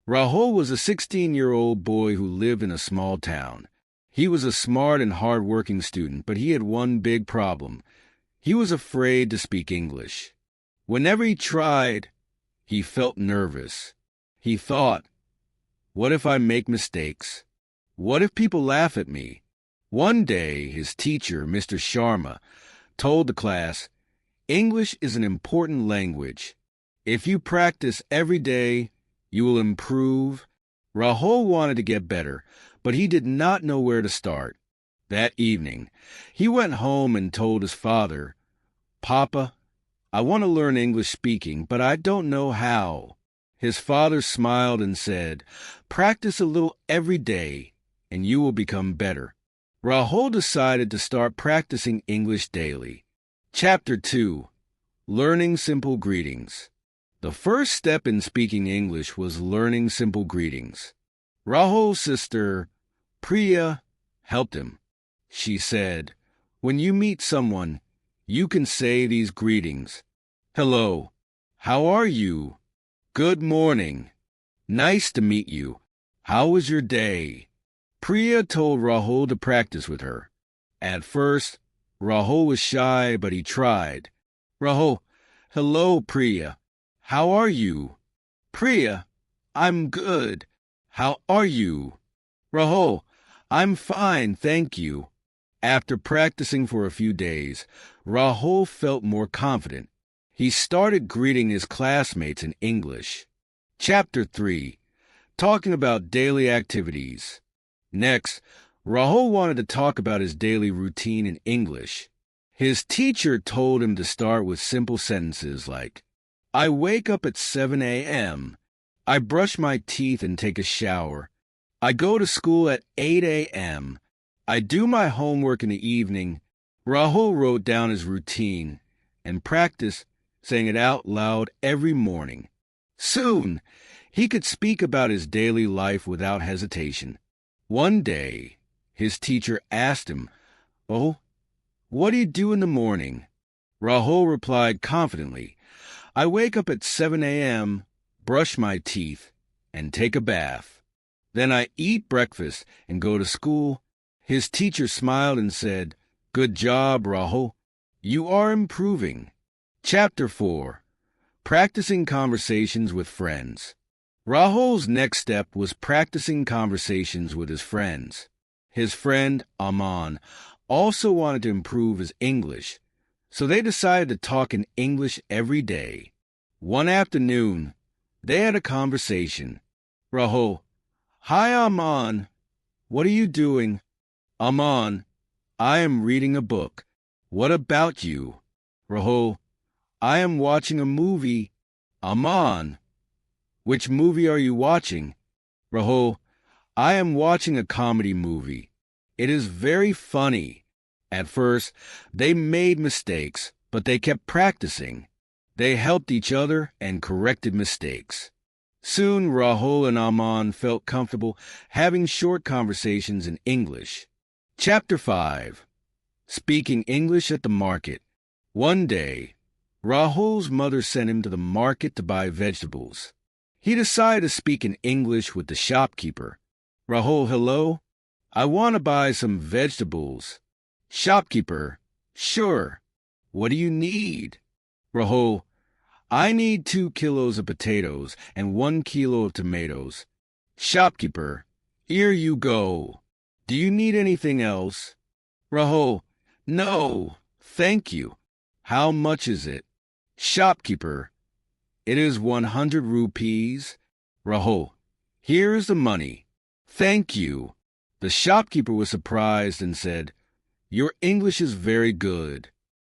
Rahul was a 16-year-old boy who lived in a small town. He was a smart and hard-working student, but he had one big problem. He was afraid to speak English. Whenever he tried, he felt nervous. He thought, what if I make mistakes? What if people laugh at me? One day, his teacher, Mr. Sharma, told the class, English is an important language. If you practice every day, you will improve. Rahul wanted to get better, but he did not know where to start. That evening, he went home and told his father, Papa, I want to learn English speaking, but I don't know how. His father smiled and said, practice a little every day, and you will become better. Rahul decided to start practicing English daily. Chapter 2. Learning Simple Greetings. The first step in speaking English was learning simple greetings. Rahul's sister, Priya, helped him. She said, when you meet someone, you can say these greetings. Hello. How are you? Good morning. Nice to meet you. How was your day? Priya told Rahul to practice with her. At first, Rahul was shy, but he tried. Rahul, hello, Priya. How are you? Priya, I'm good. How are you? Rahul, I'm fine, thank you. After practicing for a few days, Rahul felt more confident. He started greeting his classmates in English. Chapter 3. Talking about daily activities. Next, Rahul wanted to talk about his daily routine in English. His teacher told him to start with simple sentences like, I wake up at 7 a.m. I brush my teeth and take a shower. I go to school at 8 a.m. I do my homework in the evening. Rahul wrote down his routine and practiced saying it out loud every morning. Soon, he could speak about his daily life without hesitation. One day, his teacher asked him, Oh, what do you do in the morning? Rahul replied confidently, I wake up at 7 a.m., brush my teeth, and take a bath. Then I eat breakfast and go to school. His teacher smiled and said, Good job, Rahul. You are improving. Chapter 4. Practicing Conversations with Friends. Rahul's next step was practicing conversations with his friends. His friend, Aman, also wanted to improve his English, so they decided to talk in English every day. One afternoon, they had a conversation. Rahul, Hi, Aman. What are you doing? Aman, I am reading a book. What about you? Rahul, I am watching a movie. Aman, which movie are you watching? Rahul, I am watching a comedy movie. It is very funny. At first, they made mistakes, but they kept practicing. They helped each other and corrected mistakes. Soon, Rahul and Aman felt comfortable having short conversations in English. Chapter 5. Speaking English at the Market. One day, Rahul's mother sent him to the market to buy vegetables. He decided to speak in English with the shopkeeper. Rahul, hello? I want to buy some vegetables. Shopkeeper, sure. What do you need? Rahul, I need 2 kilos of potatoes and 1 kilo of tomatoes. Shopkeeper, here you go. Do you need anything else? Rahul, no, thank you. How much is it? Shopkeeper, it is 100 rupees. Rahul, here is the money. Thank you. The shopkeeper was surprised and said, Your English is very good.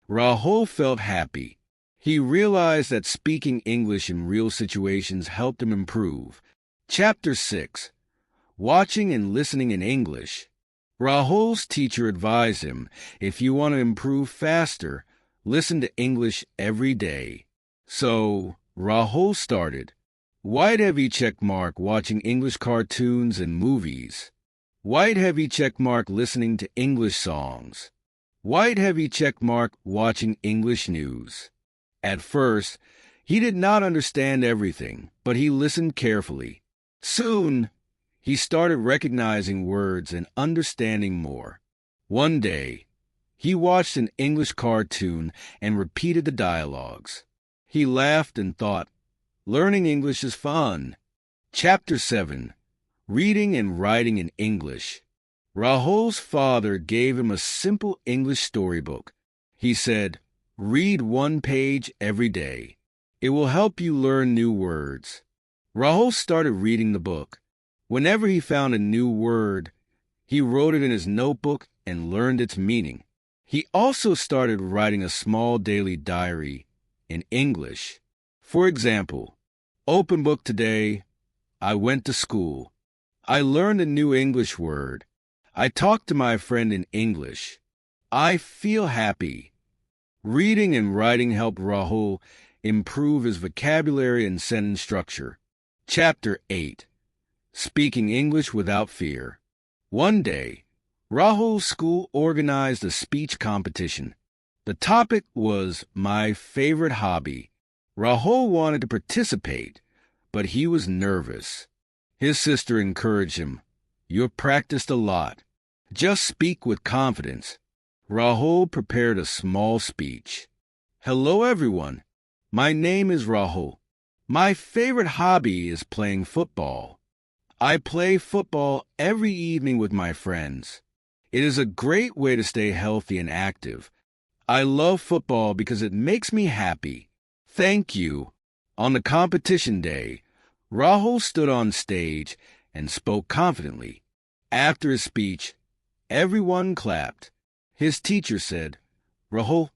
Rahul felt happy. He realized that speaking English in real situations helped him improve. Chapter 6. Watching and Listening in English. Rahul's teacher advised him, if you want to improve faster, listen to English every day. So, Rahul started. White heavy check mark watching English cartoons and movies. White heavy check mark listening to English songs. White heavy check mark watching English news. At first, he did not understand everything, but he listened carefully. Soon, he started recognizing words and understanding more. One day, he watched an English cartoon and repeated the dialogues. He laughed and thought, learning English is fun. Chapter 7. Reading and Writing in English. Rahul's father gave him a simple English storybook. He said, read one page every day. It will help you learn new words. Rahul started reading the book. Whenever he found a new word, he wrote it in his notebook and learned its meaning. He also started writing a small daily diary in English. For example, open book today. I went to school. I learned a new English word. I talked to my friend in English. I feel happy. Reading and writing helped Rahul improve his vocabulary and sentence structure. Chapter 8. Speaking English without fear. One day, Rahul's school organized a speech competition. The topic was my favorite hobby. Rahul wanted to participate, but he was nervous. His sister encouraged him. You've practiced a lot. Just speak with confidence. Rahul prepared a small speech. Hello, everyone. My name is Rahul. My favorite hobby is playing football. I play football every evening with my friends. It is a great way to stay healthy and active. I love football because it makes me happy. Thank you. On the competition day, Rahul stood on stage and spoke confidently. After his speech, everyone clapped. His teacher said, Rahul,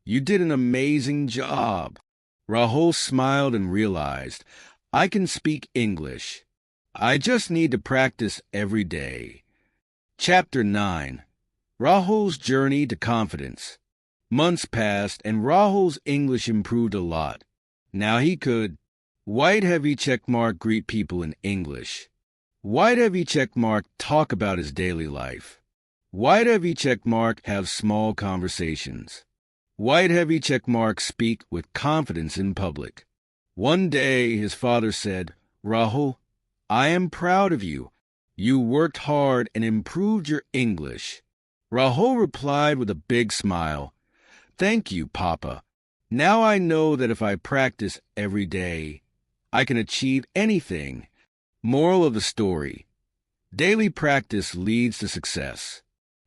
you did an amazing job. Rahul smiled and realized, I can speak English. I just need to practice every day. Chapter 9. Rahul's Journey to Confidence. Months passed and Rahul's English improved a lot. Now he could white heavy checkmark greet people in English. White heavy checkmark talk about his daily life. White heavy checkmark have small conversations. White heavy checkmark speak with confidence in public. One day his father said, Rahul, I am proud of you. You worked hard and improved your English. Rahul replied with a big smile. Thank you, Papa. Now I know that if I practice every day, I can achieve anything. Moral of the story. Daily practice leads to success.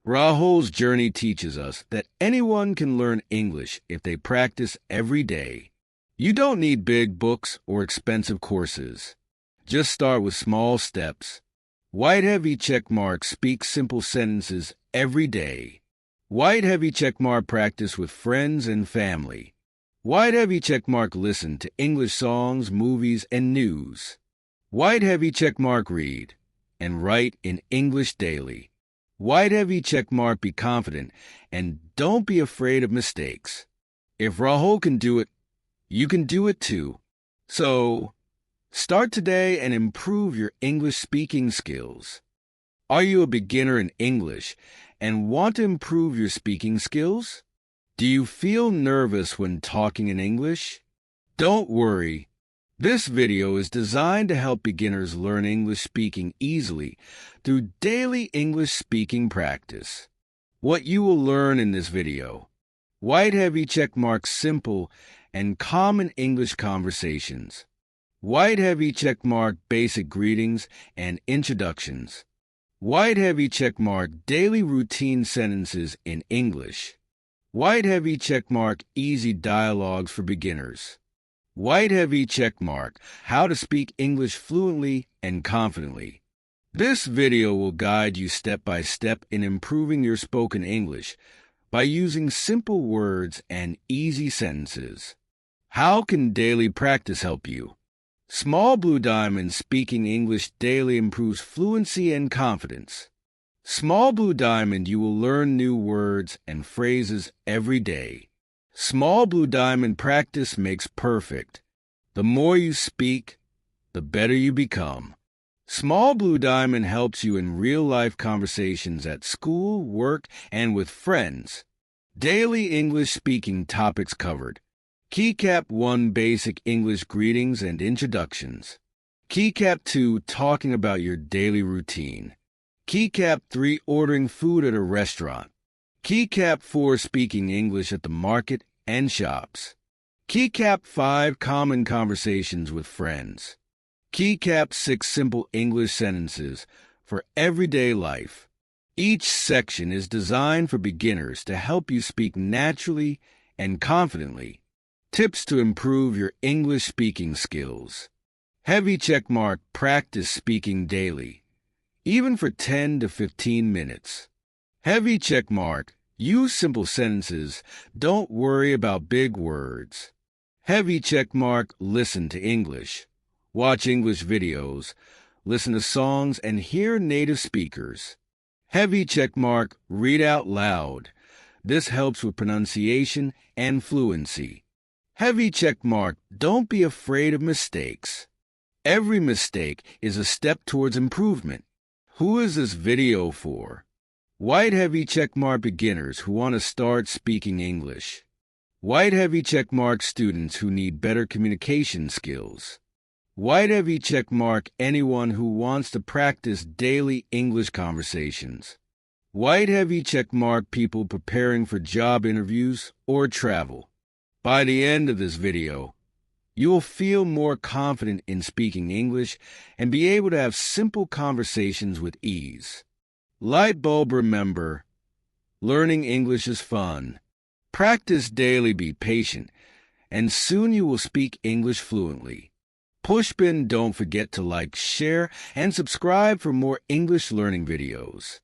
Rahul's journey teaches us that anyone can learn English if they practice every day. You don't need big books or expensive courses. Just start with small steps. White heavy checkmark speak simple sentences every day. White heavy checkmark practice with friends and family. White heavy checkmark listen to English songs, movies, and news. White heavy checkmark read and write in English daily. White heavy checkmark be confident and don't be afraid of mistakes. If Rahul can do it, you can do it too. So, start today and improve your English speaking skills. Are you a beginner in English and want to improve your speaking skills? Do you feel nervous when talking in English? Don't worry. This video is designed to help beginners learn English speaking easily through daily English speaking practice. What you will learn in this video: white heavy checkmark simple and common English conversations. White heavy checkmark basic greetings and introductions. White heavy checkmark daily routine sentences in English. White heavy checkmark easy dialogues for beginners. White heavy checkmark how to speak English fluently and confidently. This video will guide you step by step in improving your spoken English by using simple words and easy sentences. How can daily practice help you? Small Blue Diamond speaking English daily improves fluency and confidence. Small Blue Diamond, you will learn new words and phrases every day. Small Blue Diamond practice makes perfect. The more you speak, the better you become. Small Blue Diamond helps you in real-life conversations at school, work, and with friends. Daily English speaking topics covered. Keycap 1 Basic English Greetings and Introductions. Keycap 2, talking about your daily routine. Keycap 3, ordering food at a restaurant. Keycap 4, speaking English at the market and shops. Keycap 5, common conversations with friends. Keycap 6, simple English sentences for everyday life. Each section is designed for beginners to help you speak naturally and confidently. Tips to improve your English speaking skills. Heavy checkmark, practice speaking daily, even for 10 to 15 minutes. Heavy checkmark, use simple sentences, don't worry about big words. Heavy checkmark, listen to English. Watch English videos, listen to songs, and hear native speakers. Heavy checkmark, read out loud. This helps with pronunciation and fluency. Heavy checkmark, don't be afraid of mistakes. Every mistake is a step towards improvement. Who is this video for? White heavy checkmark beginners who want to start speaking English. White heavy checkmark students who need better communication skills. White heavy checkmark anyone who wants to practice daily English conversations. White heavy checkmark people preparing for job interviews or travel. By the end of this video, you will feel more confident in speaking English and be able to have simple conversations with ease. Light bulb, remember, learning English is fun. Practice daily, be patient, and soon you will speak English fluently. Pushpin, don't forget to like, share, and subscribe for more English learning videos.